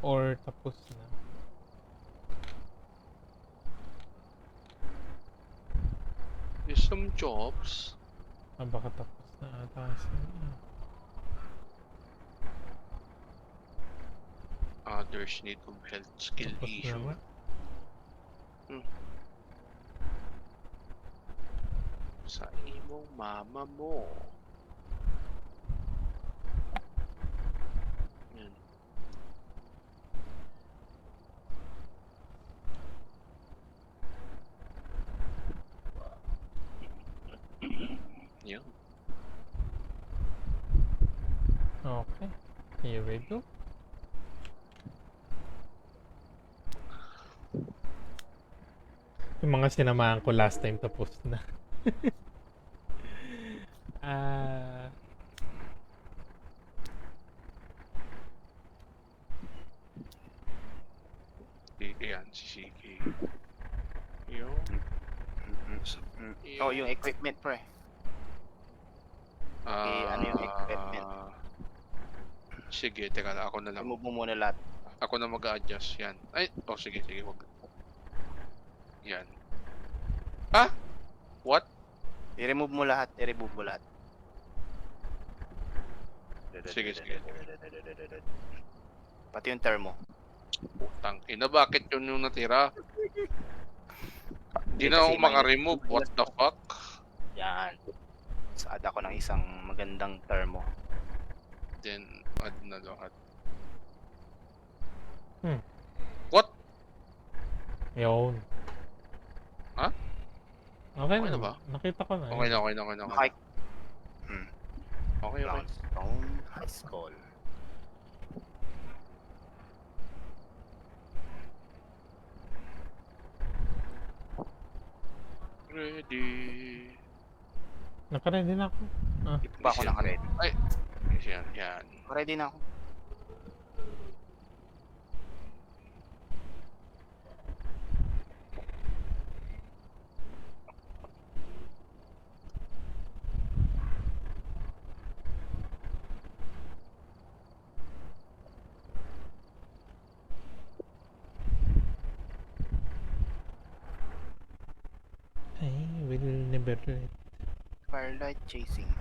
Or tapos na? There's some jobs. Baka tapos na ata sila. Others need of health skill Tapos na issue. ba? Sa imong mama mo. Yan. Yan. Okay. Here we go. Yung mga sinamahan ko last time tapos na. Ah, Yan, si CK. Yo. Oh, yung equipment pre. Ano yung equipment? Sige, teka lang. Ako na lang. Remove mo muna lahat. Ako na mag-a-adjust. Yan. Ay, oh sige, wag. Yan. Ah? What? I-remove mo lahat. Sige. Pati yung thermo. Putang ina, bakit yun yung natira? Di Kasi na ako may- maka-remove. What the fuck? Yan. So, add ako ng isang magandang thermo. Then, add na lahat. Hmm. What? yun. Ha? Okay Okay na na ba? Nakita ko na. Okay na. Okay. Okay. Brownstone High School. Ready. Naka-ready na ako. Di pa ako naka-ready. Yan. Ready na ako. I will never let. Firelight chasing.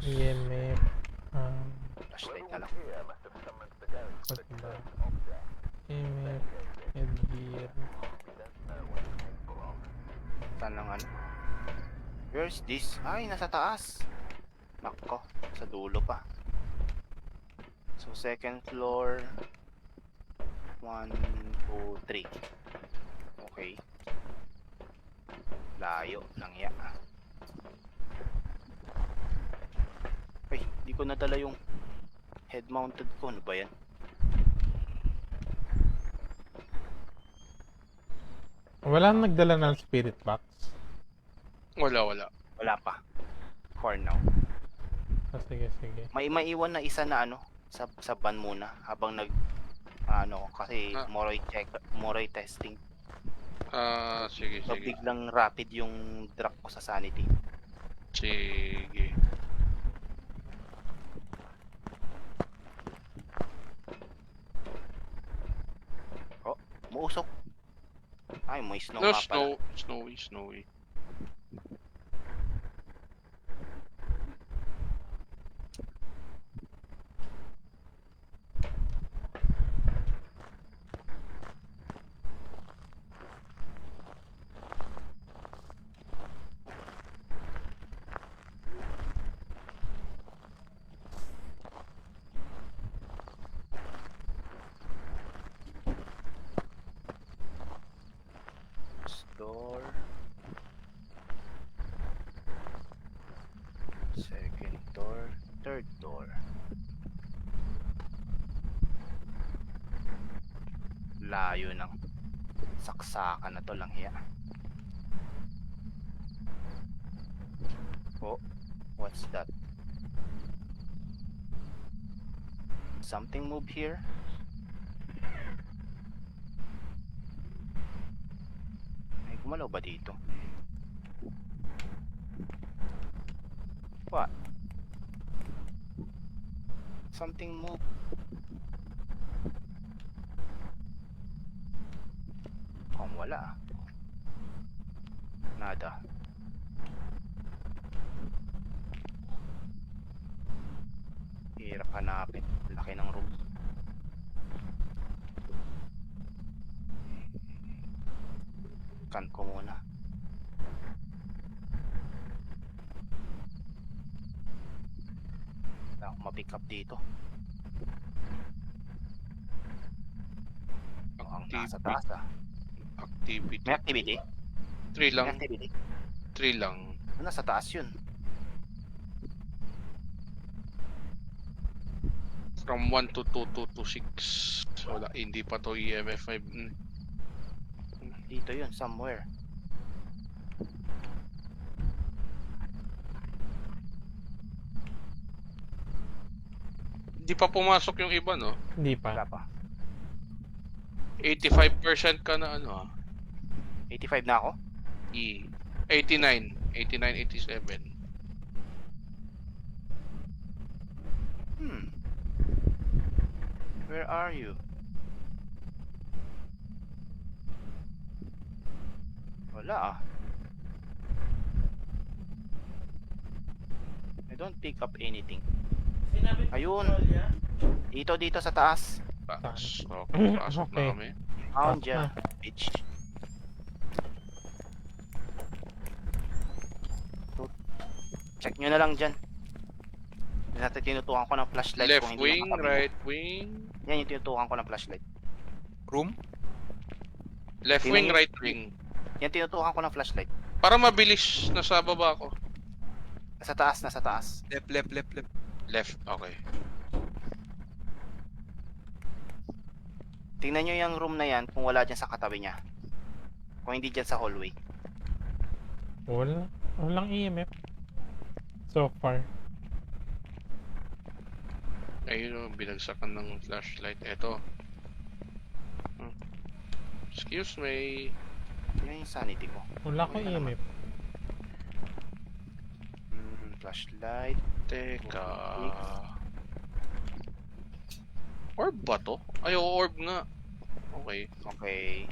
EMF. Flashlight na lang. What ba? EMF. Headgear. Saan lang ano? Where's this? Ay, nasa taas. Nako, sa dulo pa. So, second floor. 1, 2, 3. Okay. Layo lang ya. Ay, di ko nadala yung head mounted ko. Ano ba yan? Wala nang nagdala ng spirit box. Wala. Wala pa. For now. Sige. May maiwan na isa na ano sa van muna habang kasi Moroy testing. Sige. So biglang rapid yung drop ko sa sanity. Sige. Muusok. Ay, may snow No, nga pala. snowy. Door. Second door. Third door. Layo ng saksakan na to lang hiya. Oh, what's that? Something move here? Ay, gumalaw ba dito? What? Something move. Wala. Nada. Hirap hanapin. Laki ng room. Scan ko muna. Wala akong ma-pick up dito. Ang nasa taas ah. Activity. May activity? 3 May lang. activity? 3 lang. Nasa taas yun. From 1 to 2 to 6. Wala, hindi pa to EMF 5. Dito yun, somewhere. Hindi pa pumasok yung iba, no? Hindi pa. Wala pa. 85% ka na ano, 85 na ako? 89, 87. Where are you? Wala ah. I don't pick up anything. Ayun. Dito sa taas. Taas. Okay, pasok Okay. na kami. Found Pasok ya, na. bitch. Check nyo na lang dyan. Dati tinutukan ko ng flashlight Left kung hindi wing, nakakabila. right wing. Yan yung tinutukan ko ng flashlight. Room? Left Tingnan wing, niyo- right wing. Yan tinutukan ko ng flashlight. Para mabilis, nasa baba ako. Nasa taas, nasa taas. Left. Left, okay. Tingnan nyo yung room na yan kung wala dyan sa katabi niya. Kung hindi dyan sa hallway. Wala. Walang EMF. So far. Ayun, binagsakan ng flashlight. Eto. Excuse me. Yan yung sanity ko. Wala ko Wala naman. EMF. Flashlight. Teka. Orb ba to? Ay, oo, orb nga. Okay. Okay.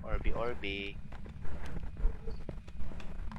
Orby.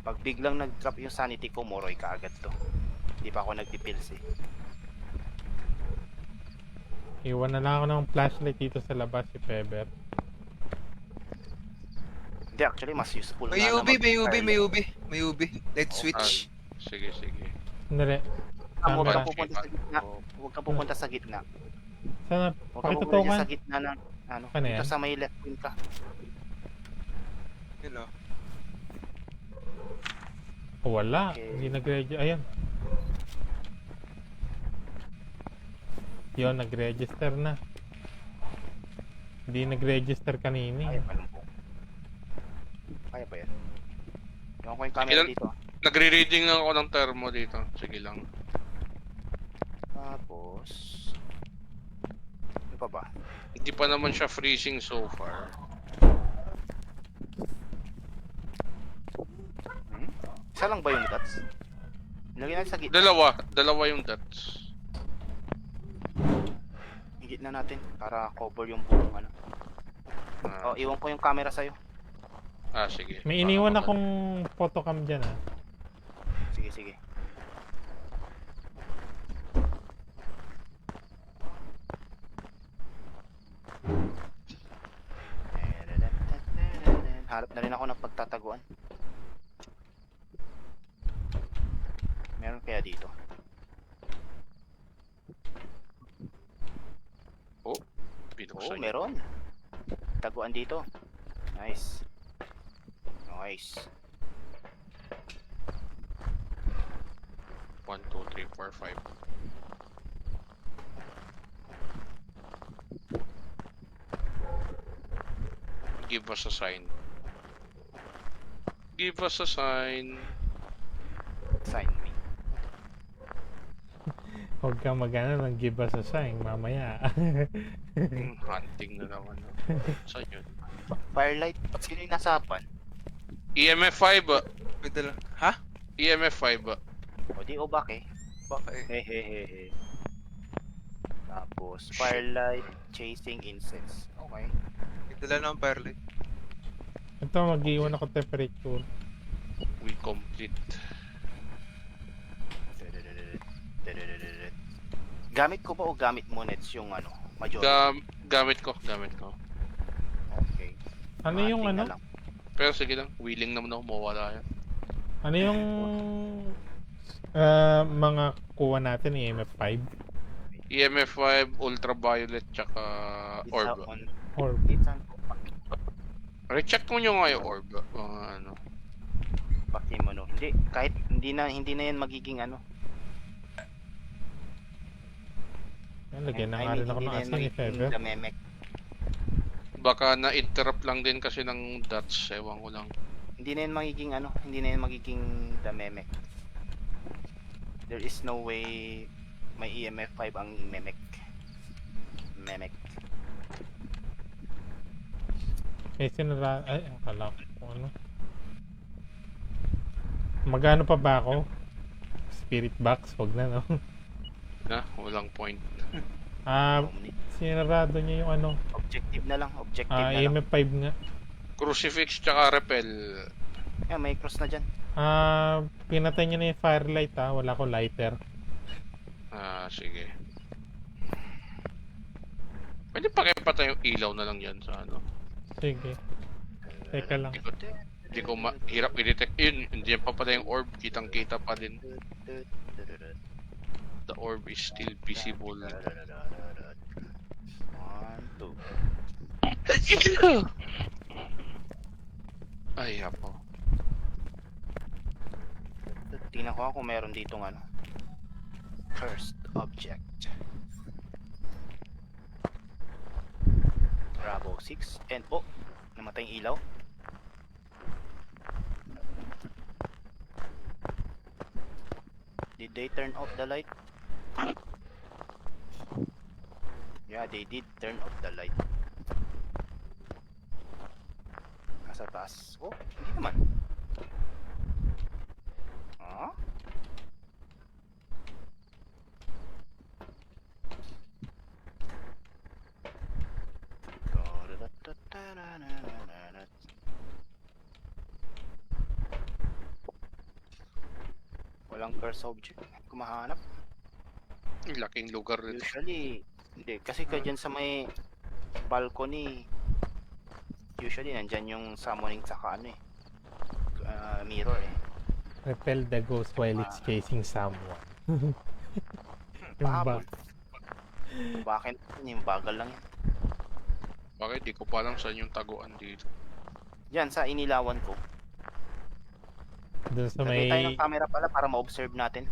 Pag biglang nag-drop yung sanity ko, moroy ka agad to. Hindi pa ako nagpipills eh. Iwan na lang ako ng flashlight dito sa labas si Pebber. Hindi, actually, mas useful May nga na UV, may mag-firelight. UV. Light switch. Sige. Sandali. Huwag Camera. kang pupunta sa gitna. Huwag kang pupunta sa gitna. Sana, Huwag kang pupunta pakitutukan. sa gitna ng ano, Ano dito yan? sa may left wing ka. Yun o. Wala. Okay. Hindi nag-register. Ayan. Yun, nag-register na. Hindi nag-register kanina. Kaya pa lang po. Kaya pa yan. Ewan ko yung camera Ilan- dito. Nagre-reading lang ako ng thermo dito. Sige lang. Tapos... Ano pa ba? Hindi pa naman siya freezing so far. Isa lang ba yung dots? Ilagay natin sa gitna. Dalawa yung dots. Yung gitna natin para cover yung buong ano. Ah, Oh, iwan ko yung camera sa'yo. sige. May Baka iniwan naman. akong photocam dyan ah. Sige. Harap na rin ako ng pagtataguan. Meron kaya dito? Binuksan Oo, niya. meron. Taguan dito. Nice. 1, 2, 3, 4, 5. Give us a sign. Give us a sign. Sign me. Huwag kang mag-ano lang, give us a sign mamaya. Hunting na naman. Saan yun? Firelight. Sino yung nasa harapan? EMF 5 May dala. Ha? EMF 5 O di obake. Bakit? Hehehehe. Tapos, firelight, chasing incense. Okay. Ito lang ang firelight. Ito, mag-iwan ako temperature. We complete. Gamit ko ba o gamit mo nets yung ano, majority? Gamit ko. Okay. Ano yung Ating ano? na lang. Pero sige lang, willing naman ako mawala yan. Ano yung mga kuha natin, EMF5? EMF 5, ultraviolet, tsaka It's orb. on Or it's on Recheck mo nyo nga yung orb. Mga ano. Pakimono. Hindi, kahit hindi na yan magiging ano. lagyan na I nga mean, rin ako hindi ng na yan asin, if magiging ever. damemek. Baka na-interrupt lang din kasi ng dots. Ewan ko lang. Hindi na yan magiging ano, hindi na yan magiging damemek. There is no way may EMF 5 ang memek. Memek. Eh, sinara... Ay, akala ko kung ano. Magano pa ba ako? Spirit box, wag na, no? Na, walang point. Omni. Sinarado niya yung ano. Objective na lang, objective na lang. EMF5 nga. Crucifix tsaka repel. Yeah, may cross na dyan. Pinatay niya na yung firelight, wala ko lighter. Sige. Pwede pakipatay yung ilaw na lang yan sa ano. Sige. Teka lang. Hindi ko mahirap i-detect yun. Hindi yan pa pala yung orb. Kitang-kita pa din. The orb is still visible. 1, 2. Ay, hapo. Tingnan ko kung meron ditong ano. Cursed object. Bravo 6. And oh, namatay yung ilaw. Did they turn off the light? Yeah, they did turn off the light. Nasa taas. Oh, hindi naman. Ah? Walang curse object. Kumahanap. Laking lugar rin. Usually, hindi. Kasi ka dyan sa may balcony, usually nandyan yung summoning saka ano mirror eh. Repel the ghost while it's chasing someone. Yung ba? Pahabol. Bakit? Yung bagal lang yan. Bakit? Di ko pa alam saan yung taguan dito. Yan, sa inilawan ko. Doon sa Lagay tayo may ng camera pala para ma-observe natin.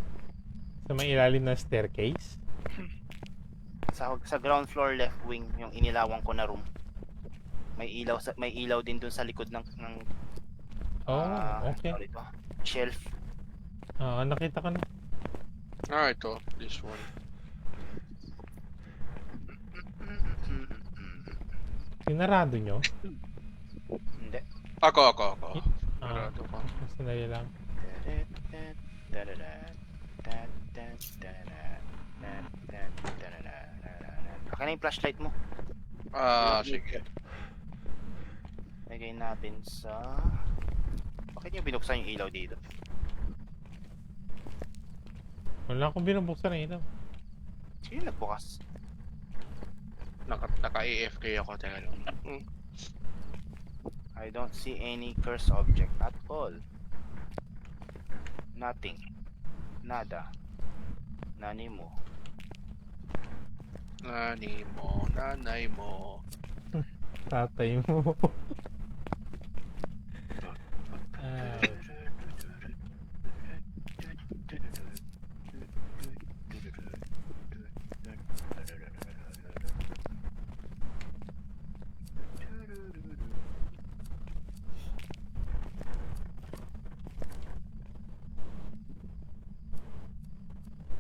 ilalim ng staircase. Sa ground floor left wing, yung inilawan ko na room. May ilaw din dun sa likod ng Okay. sorry to, shelf. Nakita ko na. Ito. This one. Sinarado nyo? Hindi. Ako. Sarado pa. Sandali lang. Akin na yung flashlight mo. Sige. Lagay natin sa... Bakit nyo binuksan yung ilaw dito? Wala akong binubuksan na ilaw. Sino nagbukas? Naka-AFK ako. Teka lang. I don't see any curse object at all. Nothing. Nada. Nani mo. Nani mo, nanay mo. Tatay mo.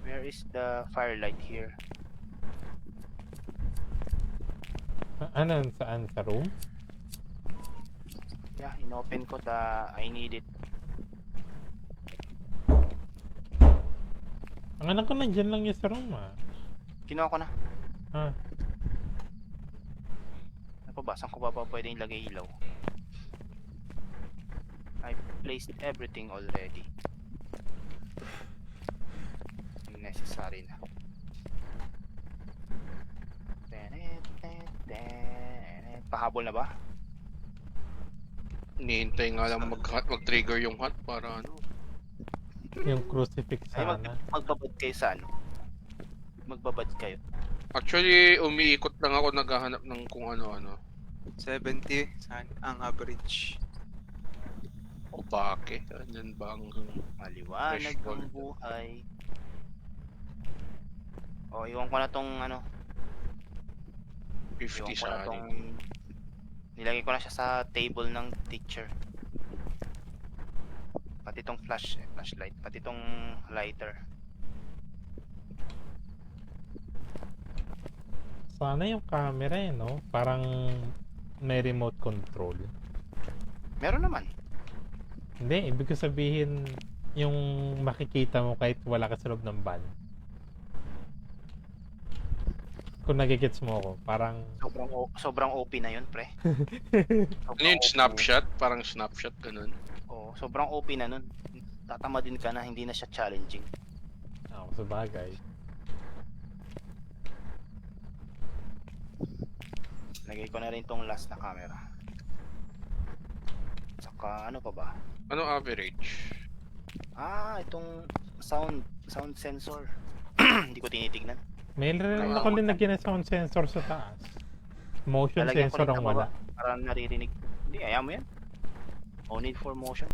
Where is the firelight here? Ano? Saan? Sa room? Yeah, inopen ko I need it. Ang anak ko nandyan lang yung sa room ah. Kinuha ko na. Ah, Ano pa ba? Saan ko ba pwede ilagay ilaw? I placed everything already. Necessary na. Pahabol na ba? Hinihintay nga lang mag-trigger yung hunt para ano. yung crucifix Ay, sana. magbabad kayo sa ano? Magbabad kayo. Actually, umiikot lang ako naghahanap ng kung ano-ano. 70 ang average. O bake. Andyan ba ang... Maliwanag Threshold. ang buhay. O, iwan ko na tong ano. 50 Iwan ko sa na akin. tong... Nilagay ko na siya sa table ng teacher. Pati tong flashlight. Pati tong lighter. Sana yung camera eh, no? Parang may remote control. Meron naman. Hindi, ibig ko sabihin yung makikita mo kahit wala ka sa loob ng van. Kung nagigets mo ako, parang Sobrang OP na yun, pre. Ano yung snapshot? Parang snapshot, ganun. Oo, sobrang OP na nun. Tatama din ka na, hindi na siya challenging. sa bagay. Lagay ko na rin tong last na camera. Saka ano pa ba? Ano average? Itong sound sensor. Hindi ko tinitignan. May ako linagyan na sound sensor sa taas. Motion Lalagyan ko sensor rin ang sa wala. baba para naririnig. Hindi, ayaw mo yan. No need for motion.